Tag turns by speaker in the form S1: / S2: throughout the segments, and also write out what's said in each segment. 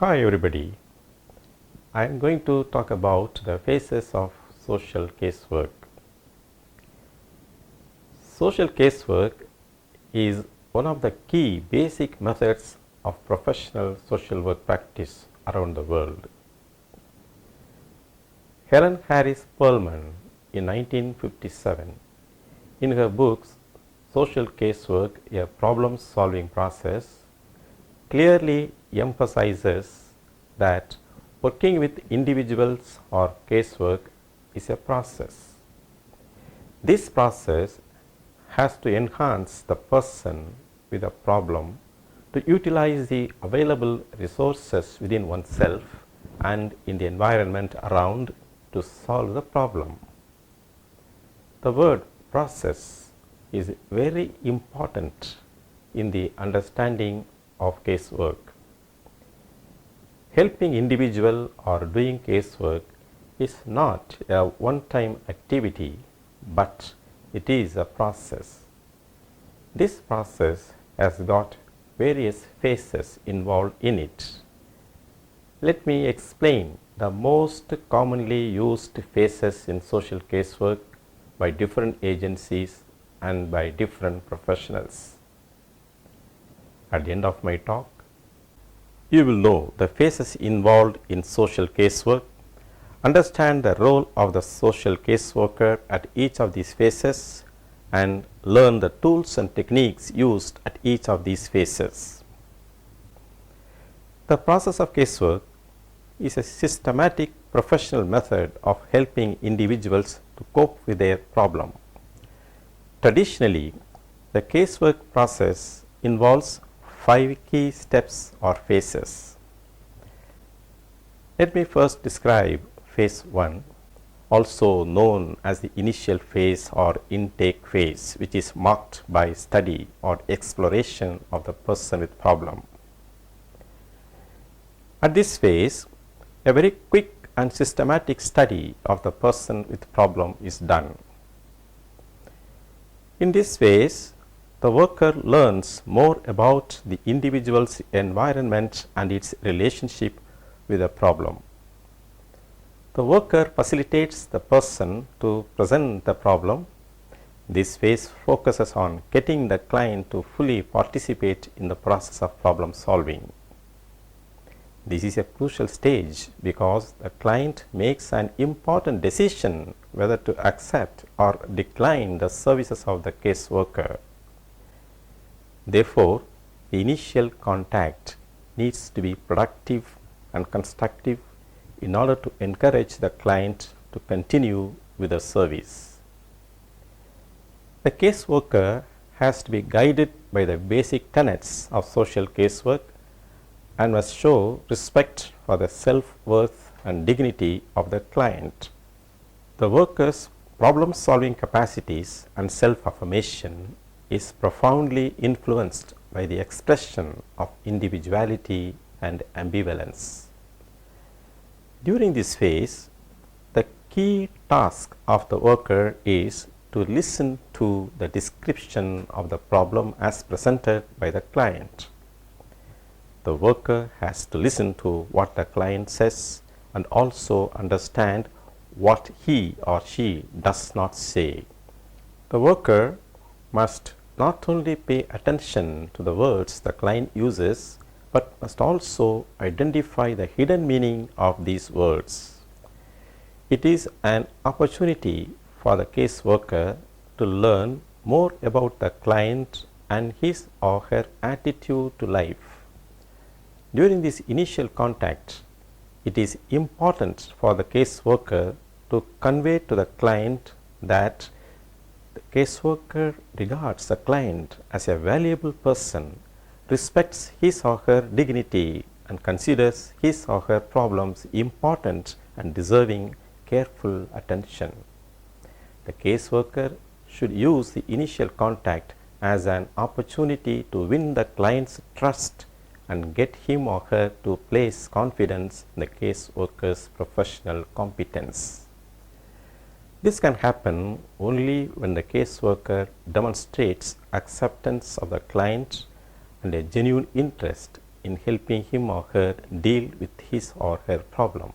S1: Hi everybody, I am going to talk about the phases of social casework. Social casework is one of the key basic methods of professional social work practice around the world. Helen Harris Perlman in 1957, in her books Social Casework, a problem-solving process, clearly emphasizes that working with individuals or casework is a process. This process has to enhance the person with a problem to utilize the available resources within oneself and in the environment around to solve the problem. The word process is very important in the understanding of casework. Helping individual or doing casework is not a one-time activity, but it is a process. This process has got various phases involved in it. Let me explain the most commonly used phases in social casework by different agencies and by different professionals. At the end of my talk, you will know the phases involved in social casework, understand the role of the social caseworker at each of these phases, and learn the tools and techniques used at each of these phases. The process of casework is a systematic professional method of helping individuals to cope with their problem. Traditionally, the casework process involves 5 key steps or phases. Let me first describe phase 1, also known as the initial phase or intake phase, which is marked by study or exploration of the person with problem. At this phase, a very quick and systematic study of the person with problem is done. In this phase, the worker learns more about the individual's environment and its relationship with the problem. The worker facilitates the person to present the problem. This phase focuses on getting the client to fully participate in the process of problem solving. This is a crucial stage because the client makes an important decision whether to accept or decline the services of the caseworker. Therefore, the initial contact needs to be productive and constructive in order to encourage the client to continue with the service. The caseworker has to be guided by the basic tenets of social casework and must show respect for the self-worth and dignity of the client. The worker's problem-solving capacities and self-affirmation is profoundly influenced by the expression of individuality and ambivalence. During this phase, the key task of the worker is to listen to the description of the problem as presented by the client. The worker has to listen to what the client says and also understand what he or she does not say. The worker must not only pay attention to the words the client uses, but must also identify the hidden meaning of these words. It is an opportunity for the caseworker to learn more about the client and his or her attitude to life. During this initial contact, it is important for the caseworker to convey to the client that the caseworker regards the client as a valuable person, respects his or her dignity, and considers his or her problems important and deserving careful attention. The caseworker should use the initial contact as an opportunity to win the client's trust and get him or her to place confidence in the caseworker's professional competence. This can happen only when the caseworker demonstrates acceptance of the client and a genuine interest in helping him or her deal with his or her problem.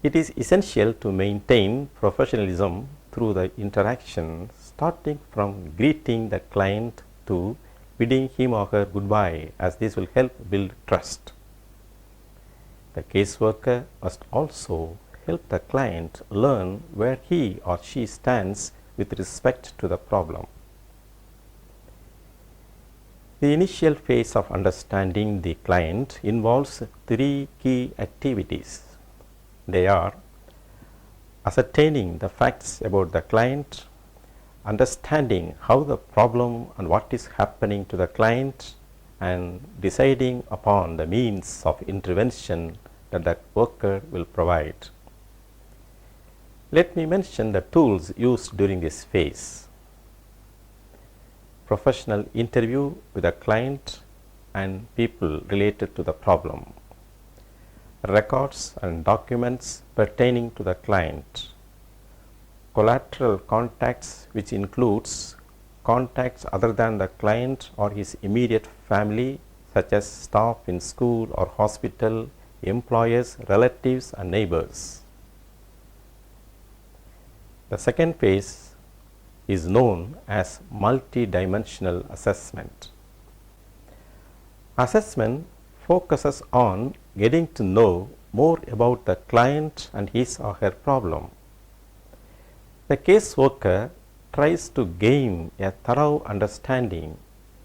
S1: It is essential to maintain professionalism through the interaction, starting from greeting the client to bidding him or her goodbye, as this will help build trust. The caseworker must also help the client learn where he or she stands with respect to the problem. The initial phase of understanding the client involves three key activities. They are ascertaining the facts about the client, understanding how the problem and what is happening to the client, and deciding upon the means of intervention that the worker will provide. Let me mention the tools used during this phase. Professional interview with the client and people related to the problem. Records and documents pertaining to the client. Collateral contacts, which includes contacts other than the client or his immediate family, such as staff in school or hospital, employers, relatives, and neighbors. The second phase is known as multidimensional assessment. Assessment focuses on getting to know more about the client and his or her problem. The caseworker tries to gain a thorough understanding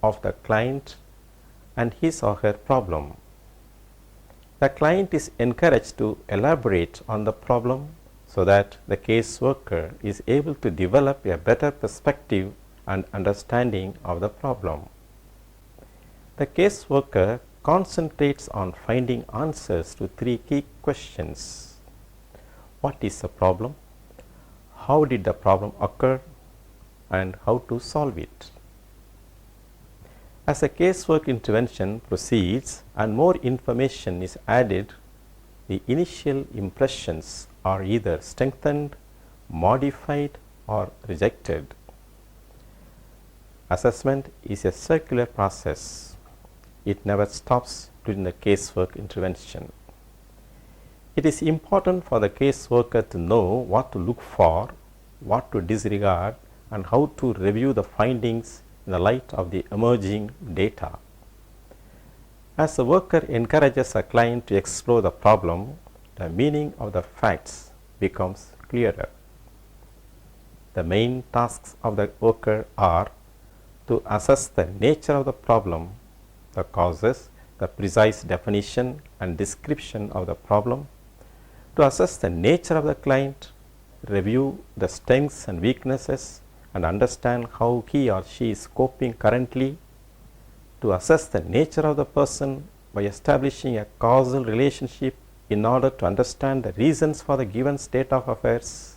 S1: of the client and his or her problem. The client is encouraged to elaborate on the problem so that the caseworker is able to develop a better perspective and understanding of the problem. The caseworker concentrates on finding answers to three key questions. What is the problem? How did the problem occur? And how to solve it? As the casework intervention proceeds and more information is added, the initial impressions are either strengthened, modified, or rejected. Assessment is a circular process. It never stops during the casework intervention. It is important for the caseworker to know what to look for, what to disregard, and how to review the findings in the light of the emerging data. As the worker encourages a client to explore the problem, the meaning of the facts becomes clearer. The main tasks of the worker are to assess the nature of the problem, the causes, the precise definition and description of the problem, to assess the nature of the client, review the strengths and weaknesses, and understand how he or she is coping currently, to assess the nature of the person by establishing a causal relationship in order to understand the reasons for the given state of affairs,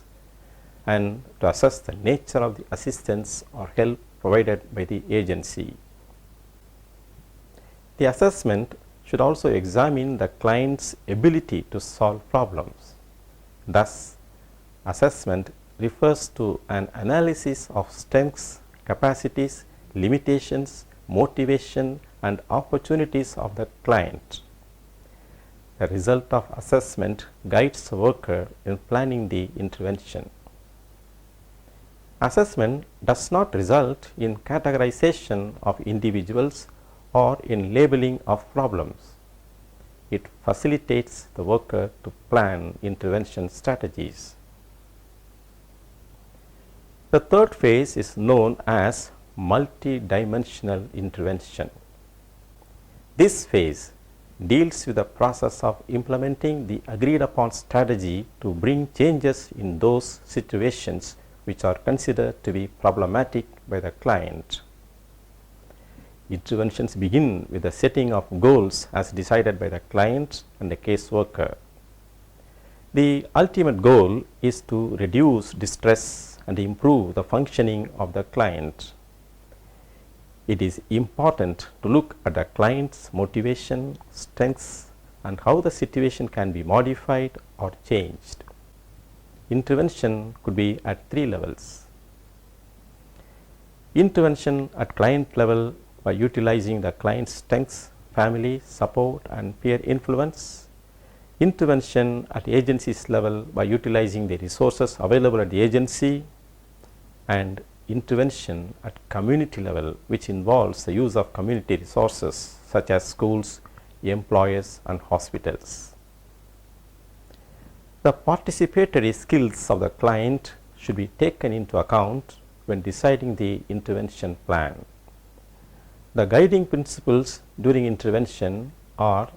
S1: and to assess the nature of the assistance or help provided by the agency. The assessment should also examine the client's ability to solve problems. Thus, assessment refers to an analysis of strengths, capacities, limitations, motivation, and opportunities of the client. The result of assessment guides the worker in planning the intervention. Assessment does not result in categorization of individuals or in labeling of problems. It facilitates the worker to plan intervention strategies. The third phase is known as multidimensional intervention. This phase deals with the process of implementing the agreed upon strategy to bring changes in those situations which are considered to be problematic by the client. Interventions begin with the setting of goals as decided by the client and the caseworker. The ultimate goal is to reduce distress and improve the functioning of the client. It is important to look at the client's motivation, strengths, and how the situation can be modified or changed. Intervention could be at three levels. Intervention at client level by utilizing the client's strengths, family support and peer influence, intervention at agencies level by utilizing the resources available at the agency, and intervention at community level, which involves the use of community resources such as schools, employers and hospitals. The participatory skills of the client should be taken into account when deciding the intervention plan. The guiding principles during intervention are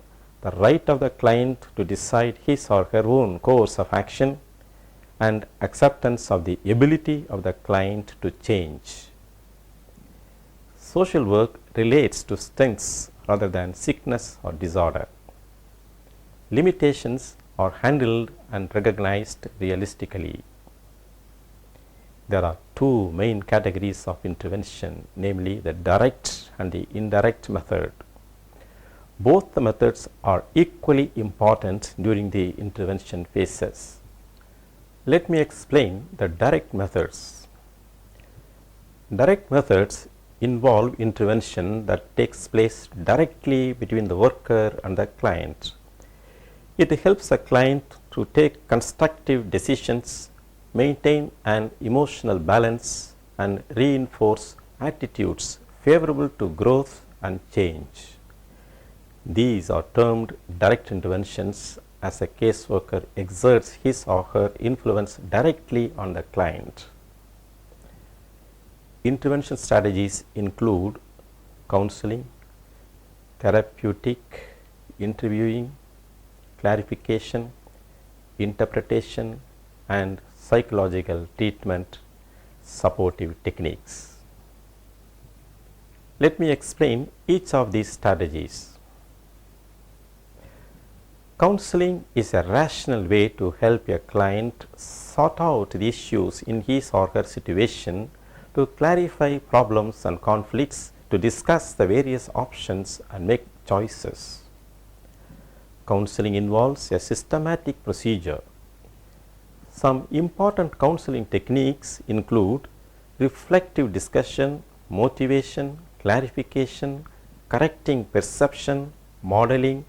S1: the right of the client to decide his or her own course of action and acceptance of the ability of the client to change. Social work relates to strengths rather than sickness or disorder. Limitations are handled and recognized realistically. There are two main categories of intervention, namely the direct and the indirect method. Both the methods are equally important during the intervention phases. Let me explain the direct methods. Direct methods involve intervention that takes place directly between the worker and the client. It helps the client to take constructive decisions, maintain an emotional balance, and reinforce attitudes favorable to growth and change. These are termed direct interventions as a caseworker exerts his or her influence directly on the client. Intervention strategies include counseling, therapeutic, interviewing, clarification, interpretation, and psychological treatment supportive techniques. Let me explain each of these strategies. Counseling is a rational way to help a client sort out the issues in his or her situation, to clarify problems and conflicts, to discuss the various options and make choices. Counseling involves a systematic procedure. Some important counseling techniques include reflective discussion, motivation, clarification, correcting perception, modeling,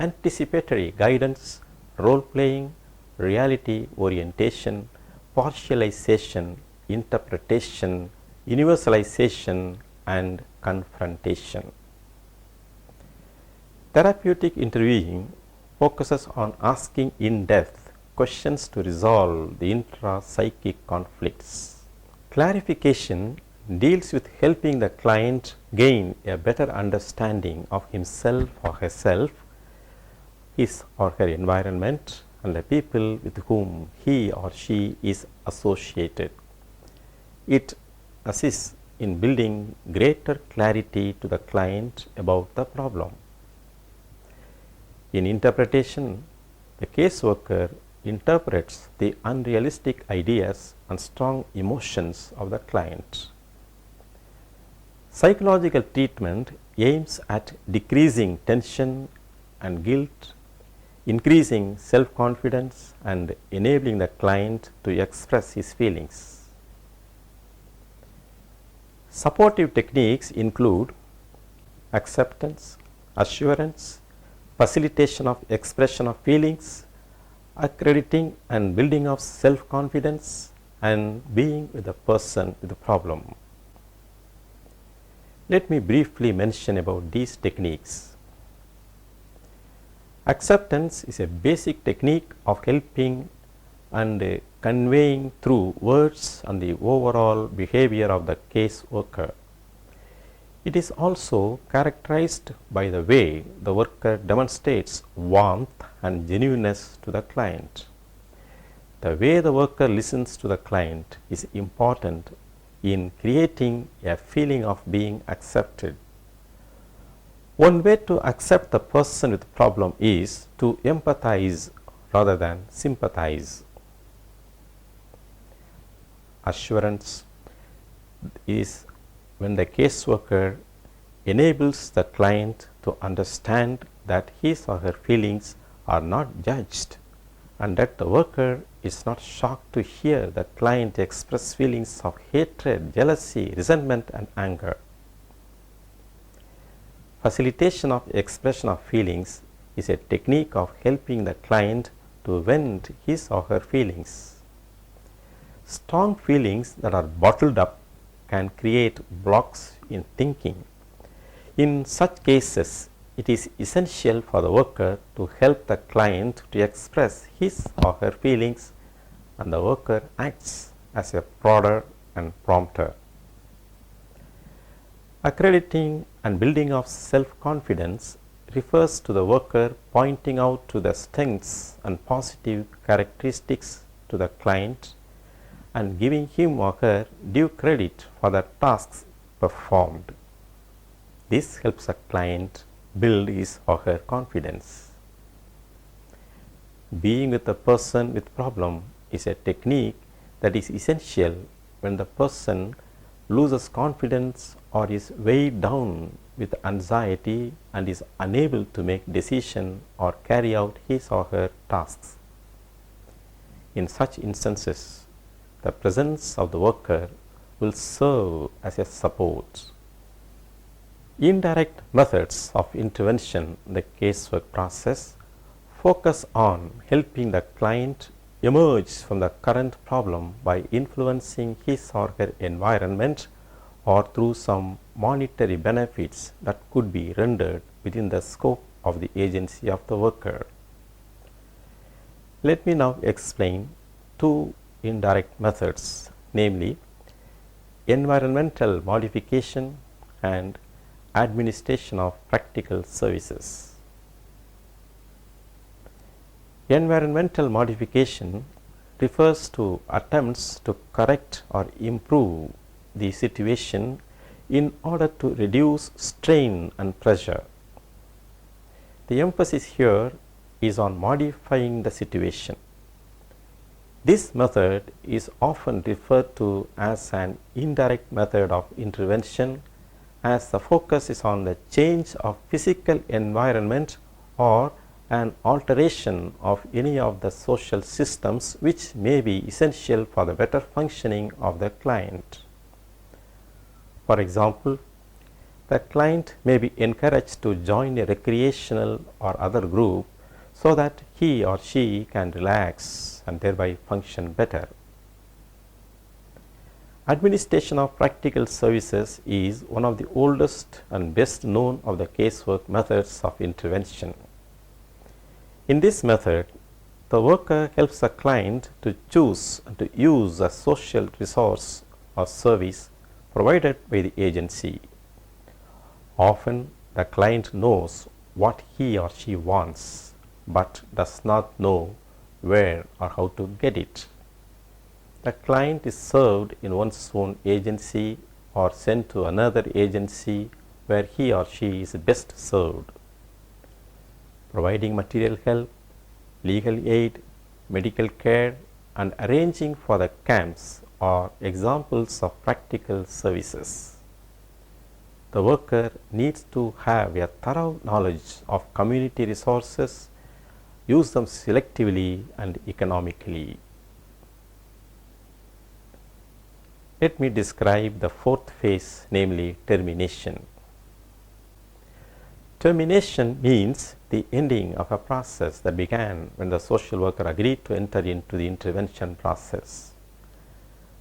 S1: anticipatory guidance, role-playing, reality orientation, partialization, interpretation, universalization, and confrontation. Therapeutic interviewing focuses on asking in-depth questions to resolve the intra-psychic conflicts. Clarification deals with helping the client gain a better understanding of himself or herself, his or her environment, and the people with whom he or she is associated. It assists in building greater clarity to the client about the problem. In interpretation, the caseworker interprets the unrealistic ideas and strong emotions of the client. Psychological treatment aims at decreasing tension and guilt, increasing self-confidence, and enabling the client to express his feelings. Supportive techniques include acceptance, assurance, facilitation of expression of feelings, accrediting and building of self-confidence, and being with the person with the problem. Let me briefly mention about these techniques. Acceptance is a basic technique of helping and conveying through words and the overall behavior of the caseworker. It is also characterized by the way the worker demonstrates warmth and genuineness to the client. The way the worker listens to the client is important in creating a feeling of being accepted. One way to accept the person with the problem is to empathize rather than sympathize. Assurance is when the caseworker enables the client to understand that his or her feelings are not judged, and that the worker is not shocked to hear the client express feelings of hatred, jealousy, resentment, and anger. Facilitation of expression of feelings is a technique of helping the client to vent his or her feelings. Strong feelings that are bottled up can create blocks in thinking. In such cases, it is essential for the worker to help the client to express his or her feelings, and the worker acts as a prodder and prompter. Accrediting and building of self-confidence refers to the worker pointing out to the strengths and positive characteristics to the client and giving him or her due credit for the tasks performed. This helps a client build his or her confidence. Being with the person with problem is a technique that is essential when the person loses confidence or is weighed down with anxiety and is unable to make decision or carry out his or her tasks. In such instances, the presence of the worker will serve as a support. Indirect methods of intervention in the casework process focus on helping the client emerge from the current problem by influencing his or her environment or through some monetary benefits that could be rendered within the scope of the agency of the worker. Let me now explain two indirect methods, namely environmental modification and administration of practical services. Environmental modification refers to attempts to correct or improve the situation in order to reduce strain and pressure. The emphasis here is on modifying the situation. This method is often referred to as an indirect method of intervention, as the focus is on the change of physical environment or an alteration of any of the social systems which may be essential for the better functioning of the client. For example, the client may be encouraged to join a recreational or other group so that he or she can relax and thereby function better. Administration of practical services is one of the oldest and best known of the casework methods of intervention. In this method, the worker helps the client to choose and to use a social resource or service provided by the agency. Often, the client knows what he or she wants, but does not know where or how to get it. The client is served in one's own agency or sent to another agency where he or she is best served. Providing material help, legal aid, medical care, and arranging for the camps are examples of practical services. The worker needs to have a thorough knowledge of community resources, use them selectively and economically. Let me describe the fourth phase, namely termination. Termination means the ending of a process that began when the social worker agreed to enter into the intervention process.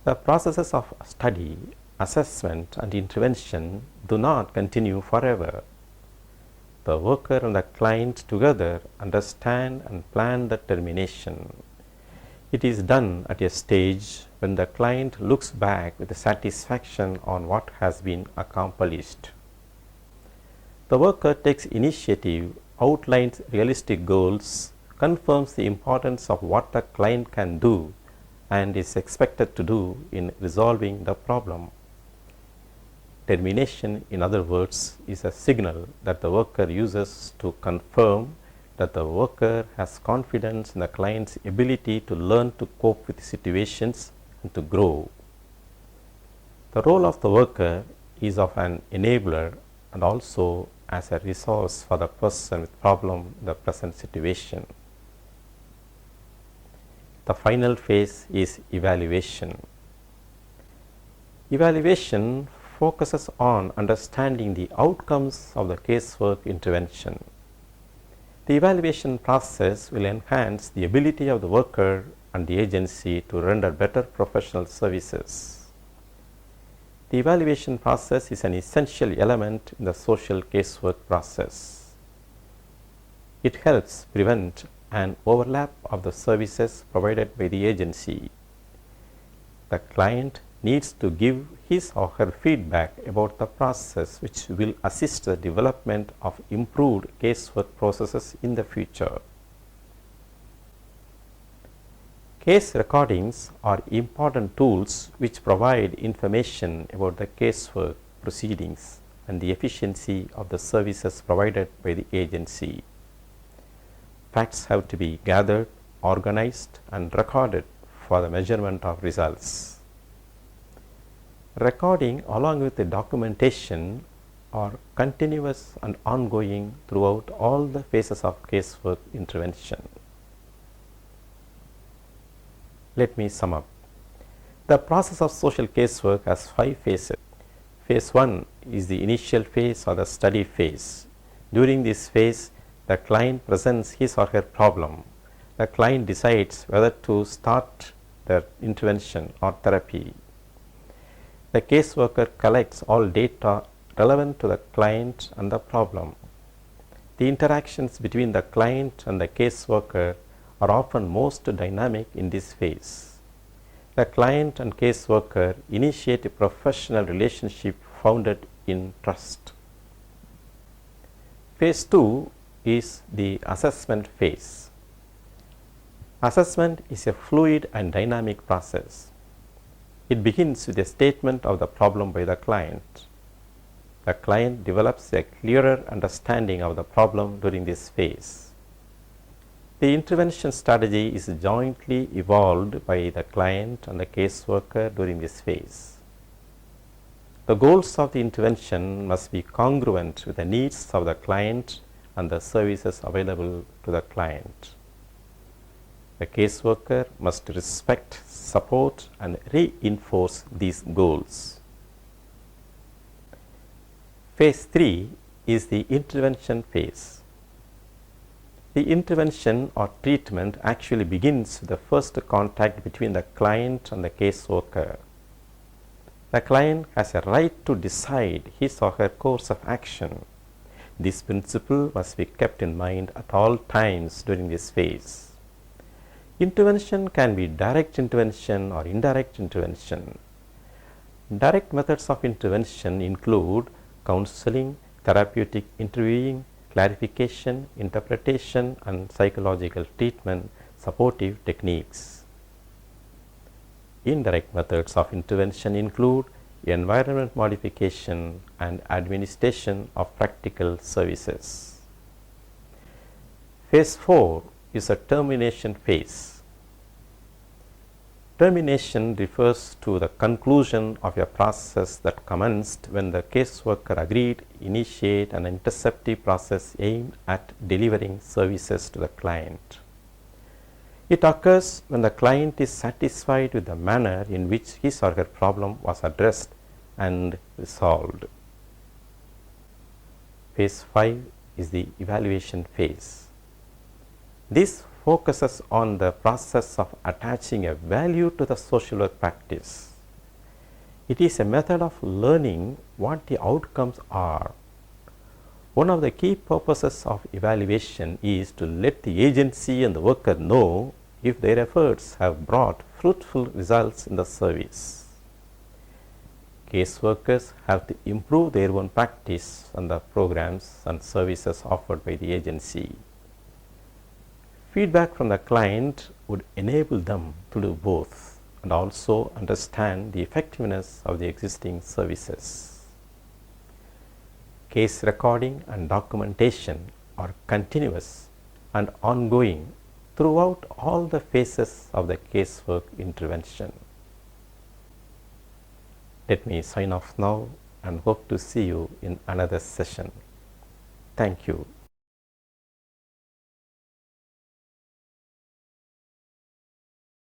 S1: The processes of study, assessment, and intervention do not continue forever. The worker and the client together understand and plan the termination. It is done at a stage when the client looks back with satisfaction on what has been accomplished. The worker takes initiative, outlines realistic goals, confirms the importance of what the client can do and is expected to do in resolving the problem. Termination, in other words, is a signal that the worker uses to confirm that the worker has confidence in the client's ability to learn to cope with situations and to grow. The role of the worker is of an enabler and also as a resource for the person with problem in the present situation. The final phase is evaluation. Evaluation focuses on understanding the outcomes of the casework intervention. The evaluation process will enhance the ability of the worker and the agency to render better professional services. The evaluation process is an essential element in the social casework process. It helps prevent an overlap of the services provided by the agency. The client needs to give his or her feedback about the process, which will assist the development of improved casework processes in the future. Case recordings are important tools which provide information about the casework proceedings and the efficiency of the services provided by the agency. Facts have to be gathered, organized, and recorded for the measurement of results. Recording along with the documentation are continuous and ongoing throughout all the phases of casework intervention. Let me sum up. The process of social casework has 5 phases. Phase 1 is the initial phase or the study phase. During this phase, the client presents his or her problem. The client decides whether to start the intervention or therapy. The caseworker collects all data relevant to the client and the problem. The interactions between the client and the caseworker are often most dynamic in this phase. The client and caseworker initiate a professional relationship founded in trust. Phase 2 is the assessment phase. Assessment is a fluid and dynamic process. It begins with a statement of the problem by the client. The client develops a clearer understanding of the problem during this phase. The intervention strategy is jointly evolved by the client and the caseworker during this phase. The goals of the intervention must be congruent with the needs of the client and the services available to the client. The caseworker must respect, support, and reinforce these goals. Phase 3 is the intervention phase. The intervention or treatment actually begins with the first contact between the client and the caseworker. The client has a right to decide his or her course of action. This principle must be kept in mind at all times during this phase. Intervention can be direct intervention or indirect intervention. Direct methods of intervention include counseling, therapeutic interviewing, clarification, interpretation, and psychological treatment, supportive techniques. Indirect methods of intervention include environment modification and administration of practical services. Phase 4 is a termination phase. Termination refers to the conclusion of a process that commenced when the caseworker agreed, initiate an interceptive process aimed at delivering services to the client. It occurs when the client is satisfied with the manner in which his or her problem was addressed and resolved. Phase 5 is the evaluation phase. This focuses on the process of attaching a value to the social work practice. It is a method of learning what the outcomes are. One of the key purposes of evaluation is to let the agency and the worker know if their efforts have brought fruitful results in the service. Caseworkers have to improve their own practice and the programs and services offered by the agency. Feedback from the client would enable them to do both and also understand the effectiveness of the existing services. Case recording and documentation are continuous and ongoing throughout all the phases of the casework intervention. Let me sign off now and hope to see you in another session. Thank you.